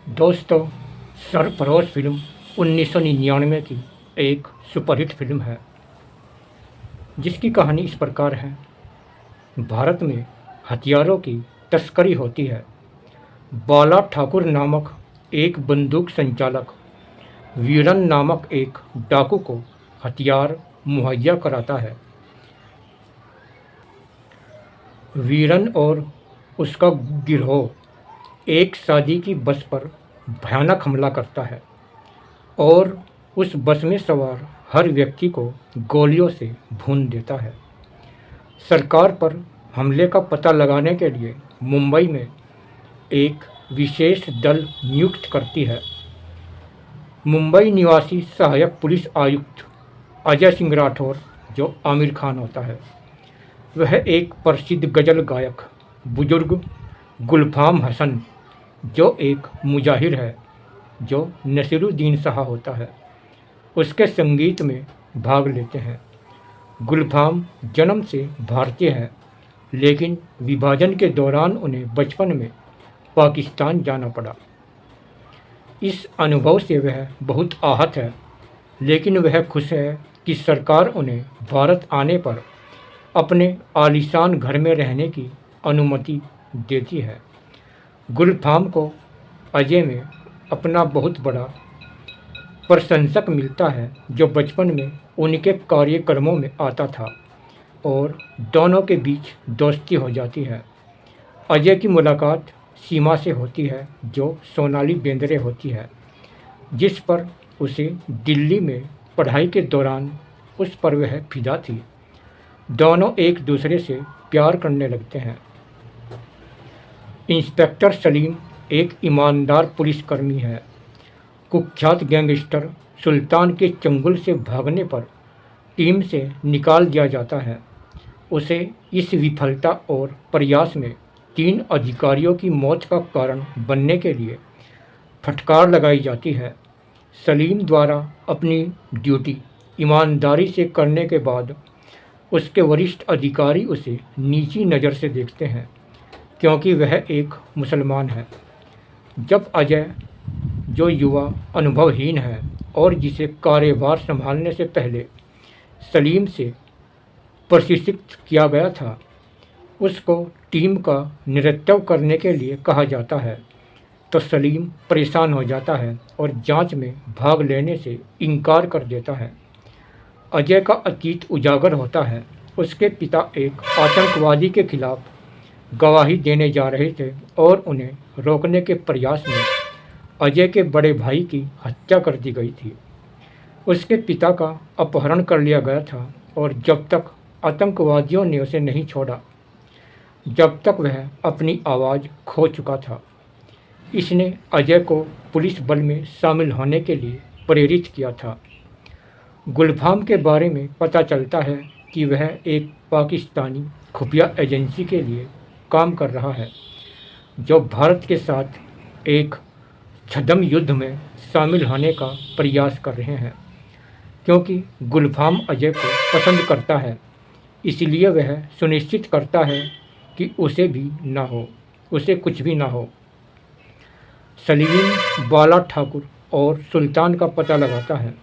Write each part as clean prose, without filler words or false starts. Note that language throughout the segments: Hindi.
दोस्तों, सरफरोश फिल्म 1999 की एक सुपरहिट फिल्म है जिसकी कहानी इस प्रकार है। भारत में हथियारों की तस्करी होती है। बाला ठाकुर नामक एक बंदूक संचालक वीरन नामक एक डाकू को हथियार मुहैया कराता है। वीरन और उसका गिरोह एक शादी की बस पर भयानक हमला करता है और उस बस में सवार हर व्यक्ति को गोलियों से भून देता है। सरकार पर हमले का पता लगाने के लिए मुंबई में एक विशेष दल नियुक्त करती है। मुंबई निवासी सहायक पुलिस आयुक्त अजय सिंह राठौर, जो आमिर खान होता है, वह एक प्रसिद्ध गज़ल गायक बुजुर्ग गुलफाम हसन, जो एक मुजाहिर है, जो नसीरुद्दीन शाह होता है, उसके संगीत में भाग लेते हैं। गुलफाम जन्म से भारतीय है, लेकिन विभाजन के दौरान उन्हें बचपन में पाकिस्तान जाना पड़ा। इस अनुभव से वह बहुत आहत है, लेकिन वह खुश है कि सरकार उन्हें भारत आने पर अपने आलीशान घर में रहने की अनुमति देती है। गुलफाम को अजय में अपना बहुत बड़ा प्रशंसक मिलता है, जो बचपन में उनके कार्यक्रमों में आता था और दोनों के बीच दोस्ती हो जाती है। अजय की मुलाकात सीमा से होती है, जो सोनाली बेंद्रे होती है, जिस पर उसे दिल्ली में पढ़ाई के दौरान उस पर वह फिदा थी। दोनों एक दूसरे से प्यार करने लगते हैं। इंस्पेक्टर सलीम एक ईमानदार पुलिसकर्मी है। कुख्यात गैंगस्टर सुल्तान के चंगुल से भागने पर टीम से निकाल दिया जाता है। उसे इस विफलता और प्रयास में 3 अधिकारियों की मौत का कारण बनने के लिए फटकार लगाई जाती है। सलीम द्वारा अपनी ड्यूटी ईमानदारी से करने के बाद उसके वरिष्ठ अधिकारी उसे नीची नज़र से देखते हैं, क्योंकि वह एक मुसलमान है। जब अजय, जो युवा अनुभवहीन है और जिसे कार्यभार संभालने से पहले सलीम से प्रशिक्षित किया गया था, उसको टीम का नेतृत्व करने के लिए कहा जाता है, तो सलीम परेशान हो जाता है और जांच में भाग लेने से इनकार कर देता है। अजय का अतीत उजागर होता है। उसके पिता एक आतंकवादी के खिलाफ गवाही देने जा रहे थे और उन्हें रोकने के प्रयास में अजय के बड़े भाई की हत्या कर दी गई थी। उसके पिता का अपहरण कर लिया गया था और जब तक आतंकवादियों ने उसे नहीं छोड़ा, जब तक वह अपनी आवाज़ खो चुका था। इसने अजय को पुलिस बल में शामिल होने के लिए प्रेरित किया था। गुलफाम के बारे में पता चलता है कि वह एक पाकिस्तानी खुफिया एजेंसी के लिए काम कर रहा है, जो भारत के साथ एक छद्म युद्ध में शामिल होने का प्रयास कर रहे हैं। क्योंकि गुलफाम अजय को पसंद करता है, इसलिए वह सुनिश्चित करता है कि उसे कुछ भी ना हो। सलीम बाला ठाकुर और सुल्तान का पता लगाता है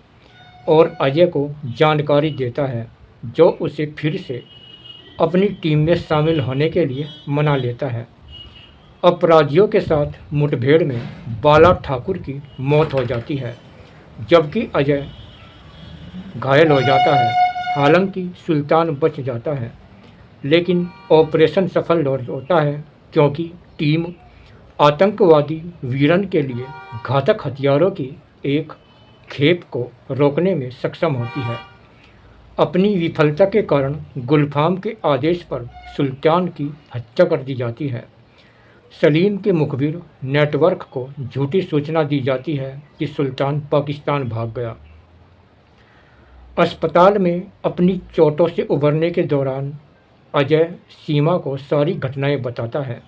और अजय को जानकारी देता है, जो उसे फिर से अपनी टीम में शामिल होने के लिए मना लेता है। अपराधियों के साथ मुठभेड़ में बाला ठाकुर की मौत हो जाती है, जबकि अजय घायल हो जाता है। हालांकि सुल्तान बच जाता है, लेकिन ऑपरेशन सफल होता है क्योंकि टीम आतंकवादी वीरन के लिए घातक हथियारों की एक खेप को रोकने में सक्षम होती है। अपनी विफलता के कारण गुलफाम के आदेश पर सुल्तान की हत्या कर दी जाती है। सलीम के मुखबिर नेटवर्क को झूठी सूचना दी जाती है कि सुल्तान पाकिस्तान भाग गया। अस्पताल में अपनी चोटों से उभरने के दौरान अजय सीमा को सारी घटनाएं बताता है।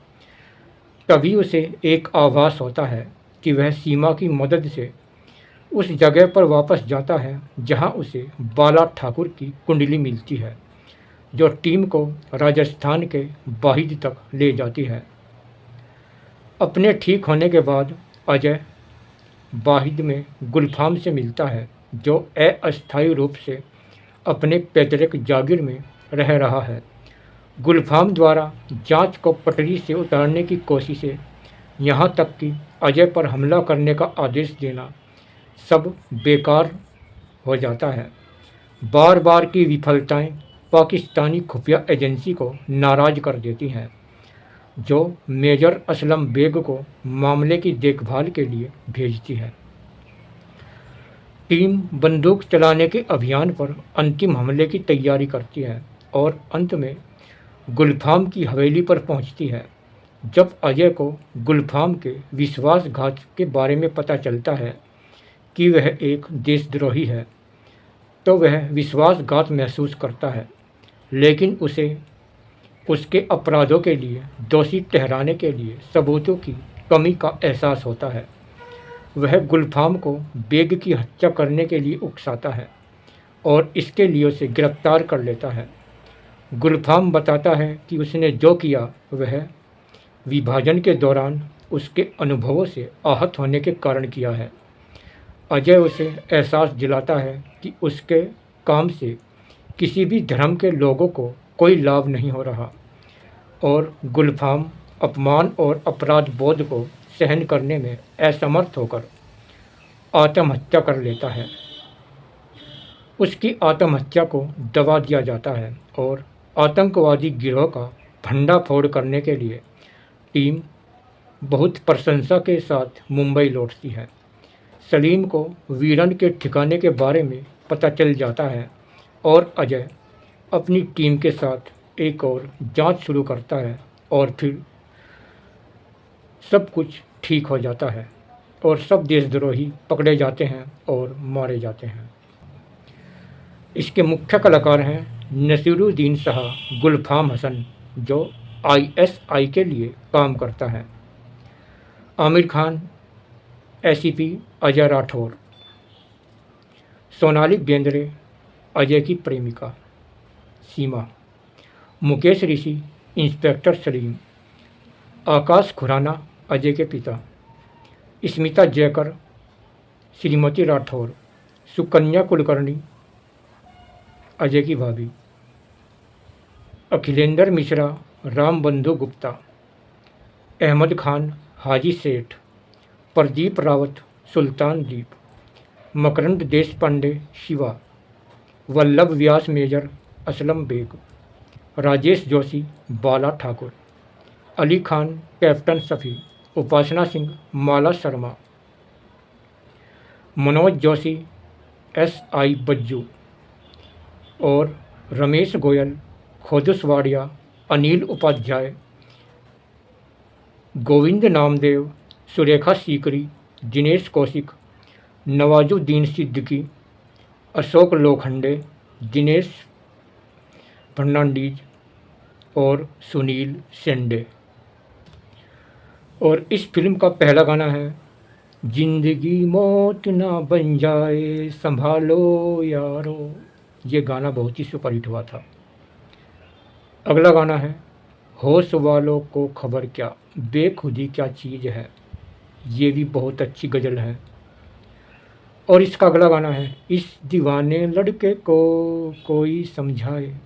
तभी उसे एक आभास होता है कि वह सीमा की मदद से उस जगह पर वापस जाता है जहां उसे बाला ठाकुर की कुंडली मिलती है, जो टीम को राजस्थान के बाहिद तक ले जाती है। अपने ठीक होने के बाद अजय वाहिद में गुलफाम से मिलता है, जो अस्थायी रूप से अपने पैतृक जागीर में रह रहा है। गुलफाम द्वारा जांच को पटरी से उतारने की कोशिशें, यहाँ तक कि अजय पर हमला करने का आदेश देना, सब बेकार हो जाता है। बार बार की विफलताएं पाकिस्तानी खुफिया एजेंसी को नाराज़ कर देती हैं, जो मेजर असलम बेग को मामले की देखभाल के लिए भेजती है। टीम बंदूक चलाने के अभियान पर अंतिम हमले की तैयारी करती है और अंत में गुलफाम की हवेली पर पहुंचती है। जब अजय को गुलफाम के विश्वासघात के बारे में पता चलता है कि वह एक देशद्रोही है, तो वह विश्वासघात महसूस करता है, लेकिन उसे उसके अपराधों के लिए दोषी ठहराने के लिए सबूतों की कमी का एहसास होता है। वह गुलफाम को बेग की हत्या करने के लिए उकसाता है और इसके लिए उसे गिरफ्तार कर लेता है। गुलफाम बताता है कि उसने जो किया वह विभाजन के दौरान उसके अनुभवों से आहत होने के कारण किया है। अजय उसे एहसास दिलाता है कि उसके काम से किसी भी धर्म के लोगों को कोई लाभ नहीं हो रहा और गुलफाम अपमान और अपराध बोध को सहन करने में असमर्थ होकर आत्महत्या कर लेता है। उसकी आत्महत्या को दबा दिया जाता है और आतंकवादी गिरोह का भंडाफोड़ करने के लिए टीम बहुत प्रशंसा के साथ मुंबई लौटती है। सलीम को वीरन के ठिकाने के बारे में पता चल जाता है और अजय अपनी टीम के साथ एक और जांच शुरू करता है और फिर सब कुछ ठीक हो जाता है और सब देशद्रोही पकड़े जाते हैं और मारे जाते हैं। इसके मुख्य कलाकार हैं नसीरुद्दीन शाह, गुलफाम हसन जो आईएसआई के लिए काम करता है, आमिर खान, एसीपी अजय राठौर, सोनाली बेंद्रे अजय की प्रेमिका सीमा, मुकेश ऋषि इंस्पेक्टर सलीम, आकाश खुराना अजय के पिता, स्मिता जयकर श्रीमती राठौर, सुकन्या कुलकर्णी अजय की भाभी, अखिलेंद्र मिश्रा रामबंधु गुप्ता, अहमद खान हाजी सेठ, प्रदीप रावत सुल्तान दीप, मकरंद देश पांडे शिवा, वल्लभ व्यास मेजर असलम बेग, राजेश जोशी बाला ठाकुर, अली खान कैप्टन सफ़ी, उपासना सिंह माला शर्मा, मनोज जोशी एसआई बज्जू और रमेश गोयल खोदसवाड़िया, अनिल उपाध्याय, गोविंद नामदेव, सुरेखा सीकरी, दिनेश कौशिक, नवाजुद्दीन सिद्दीकी, अशोक लोखंडे, दिनेश फर्नांडीज और सुनील शेंडे। और इस फिल्म का पहला गाना है जिंदगी मौत ना बन जाए संभालो यारो। ये गाना बहुत ही सुपरहिट हुआ था। अगला गाना है होश वालों को खबर क्या, बेखुदी क्या चीज़ है। ये भी बहुत अच्छी गज़ल है। और इसका अगला गाना है इस दीवाने लड़के को कोई समझाए।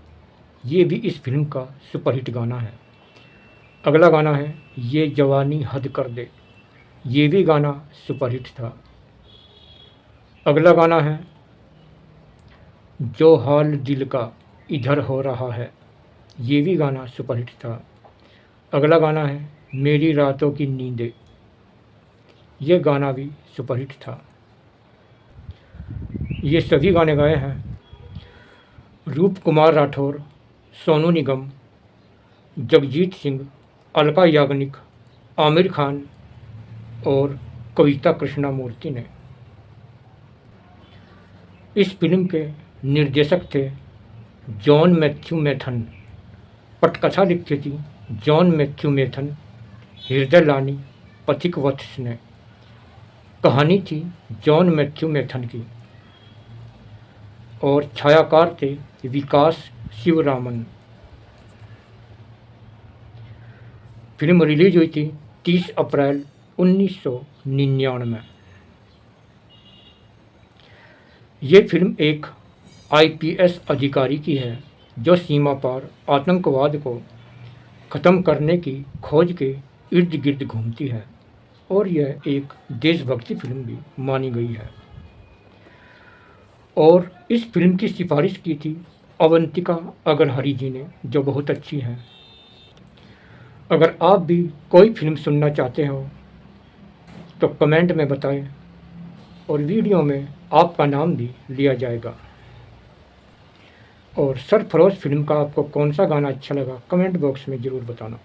ये भी इस फिल्म का सुपरहिट गाना है। अगला गाना है ये जवानी हद कर दे। ये भी गाना सुपरहिट था। अगला गाना है जो हाल दिल का इधर हो रहा है। ये भी गाना सुपरहिट था। अगला गाना है मेरी रातों की नींदें। ये गाना भी सुपरहिट था। ये सभी गाने गाए हैं रूप कुमार राठौर, सोनू निगम, जगजीत सिंह, अलका याग्निक, आमिर खान और कविता कृष्णमूर्ति ने। इस फिल्म के निर्देशक थे जॉन मैथ्यू मैथन। पटकथा लिखी थी जॉन मैथ्यू मैथन, हृदय लानी, पथिक वत्स ने। कहानी थी जॉन मैथ्यू मैथन की और छायाकार थे विकास शिवरामन। फिल्म रिलीज हुई थी 30 अप्रैल 1999। ये फिल्म एक आईपीएस अधिकारी की है जो सीमा पार आतंकवाद को ख़त्म करने की खोज के इर्द गिर्द घूमती है और यह एक देशभक्ति फिल्म भी मानी गई है। और इस फिल्म की सिफारिश की थी अवंतिका अग्रहरि जी ने, जो बहुत अच्छी है। अगर आप भी कोई फिल्म सुनना चाहते हो तो कमेंट में बताएं और वीडियो में आपका नाम भी लिया जाएगा। और सरफरोश फिल्म का आपको कौन सा गाना अच्छा लगा कमेंट बॉक्स में ज़रूर बताना।